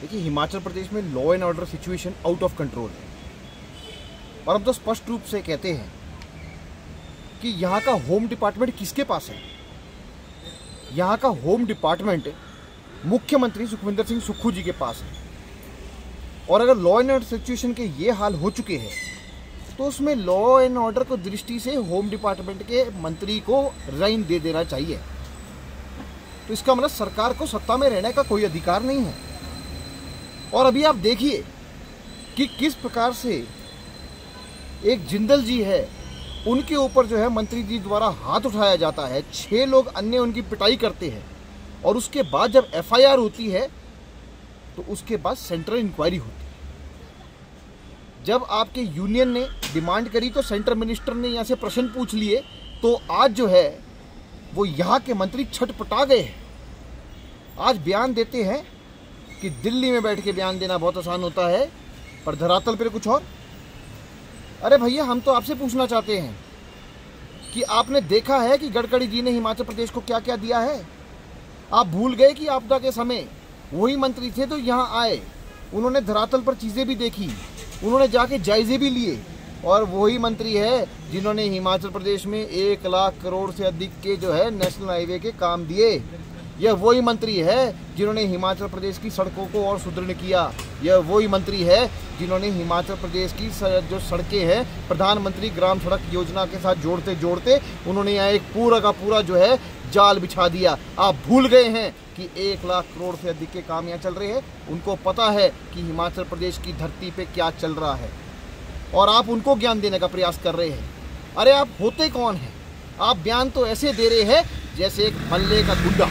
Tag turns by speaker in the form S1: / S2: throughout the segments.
S1: देखिए, हिमाचल प्रदेश में law and order situation out of control है और हम तो स्पष्ट रूप से कहते हैं कि यहाँ का होम डिपार्टमेंट किसके पास है। यहाँ का होम डिपार्टमेंट मुख्यमंत्री सुखविंदर सिंह सुक्खू जी के पास है और अगर लॉ एंड ऑर्डर सिचुएशन के ये हाल हो चुके हैं तो उसमें लॉ एंड ऑर्डर को दृष्टि से होम डिपार्टमेंट के मंत्री को रिजाइन दे देना चाहिए। तो इसका मतलब सरकार को सत्ता में रहने का कोई अधिकार नहीं है। और अभी आप देखिए कि किस प्रकार से एक जिंदल जी है, उनके ऊपर जो है मंत्री जी द्वारा हाथ उठाया जाता है, 6 लोग अन्य उनकी पिटाई करते हैं और उसके बाद जब एफआईआर होती है तो उसके बाद सेंट्रल इंक्वायरी होती है। जब आपके यूनियन ने डिमांड करी तो सेंट्रल मिनिस्टर ने यहाँ से प्रश्न पूछ लिए, तो आज जो है वो यहाँ के मंत्री छटपटा गए हैं। आज बयान देते हैं कि दिल्ली में बैठ के बयान देना बहुत आसान होता है, पर धरातल पर कुछ और। अरे भैया, हम तो आपसे पूछना चाहते हैं कि आपने देखा है कि गडकरी जी ने हिमाचल प्रदेश को क्या क्या दिया है? आप भूल गए कि आपदा के समय वही मंत्री थे तो यहाँ आए, उन्होंने धरातल पर चीज़ें भी देखी, उन्होंने जाके जायजे भी लिए और वही मंत्री है जिन्होंने हिमाचल प्रदेश में 1 लाख करोड़ से अधिक के जो है नेशनल हाईवे के काम दिए। यह वही मंत्री है जिन्होंने हिमाचल प्रदेश की सड़कों को और सुदृढ़ किया। यह वही मंत्री है जिन्होंने हिमाचल प्रदेश की जो सड़कें हैं प्रधानमंत्री ग्राम सड़क योजना के साथ जोड़ते जोड़ते उन्होंने यहाँ एक पूरा का पूरा जो है जाल बिछा दिया। आप भूल गए हैं कि 1 लाख करोड़ से अधिक के काम यहाँ चल रहे हैं। उनको पता है कि हिमाचल प्रदेश की धरती पे क्या चल रहा है और आप उनको ज्ञान देने का प्रयास कर रहे हैं। अरे आप होते कौन हैं? आप बयान तो ऐसे दे रहे हैं जैसे एक मल्ले का गुंडा।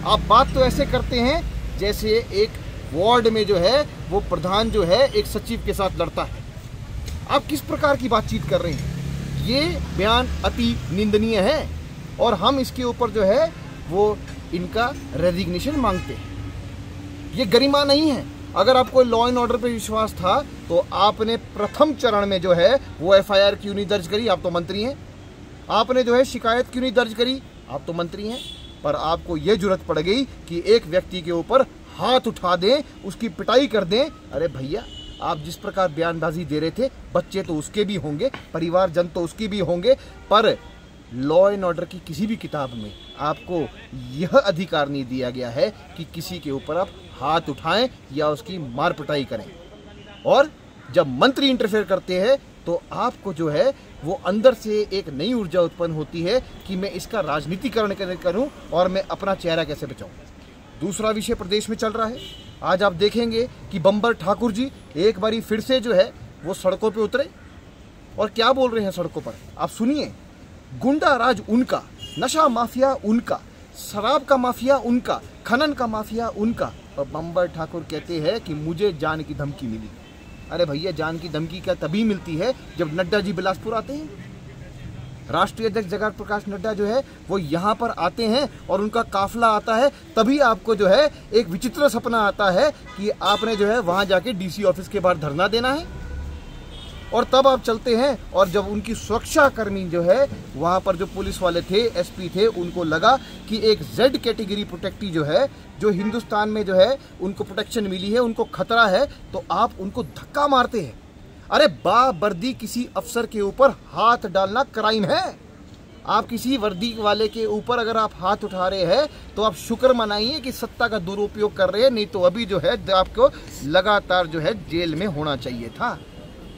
S1: आप बात तो ऐसे करते हैं जैसे एक वार्ड में जो है वो प्रधान जो है एक सचिव के साथ लड़ता है। आप किस प्रकार की बातचीत कर रहे हैं? ये बयान अति निंदनीय है और हम इसके ऊपर जो है वो इनका रेजिग्नेशन मांगते हैं। ये गरिमा नहीं है। अगर आपको लॉ एंड ऑर्डर पे विश्वास था तो आपने प्रथम चरण में जो है वो एफआईआर क्यों नहीं दर्ज करी? आप तो मंत्री हैं। आपने जो है शिकायत क्यों नहीं दर्ज करी? आप तो मंत्री हैं। पर आपको ये जुर्रत पड़ गई कि एक व्यक्ति के ऊपर हाथ उठा दें, उसकी पिटाई कर दें। अरे भैया, आप जिस प्रकार बयानबाजी दे रहे थे, बच्चे तो उसके भी होंगे, परिवारजन तो उसकी भी होंगे, पर लॉ एंड ऑर्डर की किसी भी किताब में आपको यह अधिकार नहीं दिया गया है कि किसी के ऊपर आप हाथ उठाएं या उसकी मार पिटाई करें। और जब मंत्री इंटरफेयर करते हैं तो आपको जो है वो अंदर से एक नई ऊर्जा उत्पन्न होती है कि मैं इसका राजनीतिकरण करूं और मैं अपना चेहरा कैसे बचाऊं। दूसरा विषय प्रदेश में चल रहा है। आज आप देखेंगे कि बंबर ठाकुर जी एक बारी फिर से जो है वो सड़कों पे उतरे और क्या बोल रहे हैं सड़कों पर, आप सुनिए। गुंडा राज उनका, नशा माफिया उनका, शराब का माफिया उनका, खनन का माफिया उनका। और बंबर ठाकुर कहते हैं कि मुझे जान की धमकी मिली। अरे भैया, जान की धमकी क्या तभी मिलती है जब नड्डा जी बिलासपुर आते हैं। राष्ट्रीय अध्यक्ष जगत प्रकाश नड्डा जो है वो यहाँ पर आते हैं और उनका काफिला आता है, तभी आपको जो है एक विचित्र सपना आता है कि आपने जो है वहाँ जाके डीसी ऑफिस के बाहर धरना देना है। और तब आप चलते हैं और जब उनकी सुरक्षा कर्मी जो है वहाँ पर जो पुलिस वाले थे, एसपी थे, उनको लगा कि एक जेड कैटेगरी प्रोटेक्टी जो है, जो हिंदुस्तान में जो है उनको प्रोटेक्शन मिली है, उनको खतरा है, तो आप उनको धक्का मारते हैं। अरे बावर्दी किसी अफसर के ऊपर हाथ डालना क्राइम है। आप किसी वर्दी वाले के ऊपर अगर आप हाथ उठा रहे हैं तो आप शुक्र मनाइए कि सत्ता का दुरुपयोग कर रहे हैं, नहीं तो अभी जो है आपको लगातार जो है जेल में होना चाहिए था।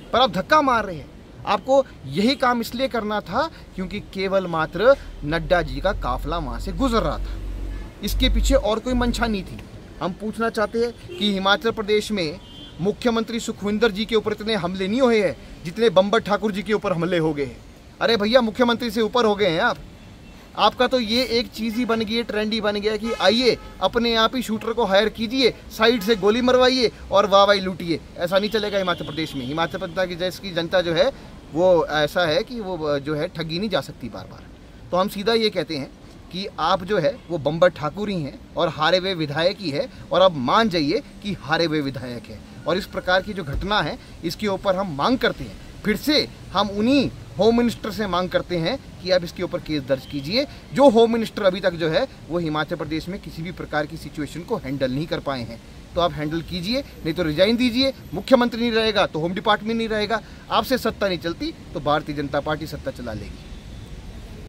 S1: पर आप धक्का मार रहे हैं। आपको यही काम इसलिए करना था क्योंकि केवल मात्र नड्डा जी का काफिला वहाँ से गुजर रहा था। इसके पीछे और कोई मंशा नहीं थी। हम पूछना चाहते हैं कि हिमाचल प्रदेश में मुख्यमंत्री सुखविंदर जी के ऊपर इतने हमले नहीं हुए हैं जितने बंबर ठाकुर जी के ऊपर हमले हो गए हैं। अरे भैया, मुख्यमंत्री से ऊपर हो गए हैं आप। आपका तो ये एक चीज़ ही बन गई है, ट्रेंड ही बन गया कि आइए अपने आप ही शूटर को हायर कीजिए, साइड से गोली मरवाइए और वाहवाही लूटिए। ऐसा नहीं चलेगा हिमाचल प्रदेश में। हिमाचल प्रदेश की जनता जो है वो ऐसा है कि वो जो है ठगी नहीं जा सकती बार बार। तो हम सीधा ये कहते हैं कि आप जो है वो बंबर ठाकुर ही हैं और हारे हुए विधायक ही है, और अब मान जाइए कि हारे हुए विधायक है। और इस प्रकार की जो घटना है इसके ऊपर हम मांग करते हैं, फिर से हम उन्हीं होम मिनिस्टर से मांग करते हैं कि अब इसके ऊपर केस दर्ज कीजिए। जो होम मिनिस्टर अभी तक जो है वो हिमाचल प्रदेश में किसी भी प्रकार की सिचुएशन को हैंडल नहीं कर पाए हैं। तो आप हैंडल कीजिए, नहीं तो रिजाइन दीजिए। मुख्यमंत्री नहीं रहेगा तो होम डिपार्टमेंट नहीं रहेगा। आपसे सत्ता नहीं चलती तो भारतीय जनता पार्टी सत्ता चला लेगी।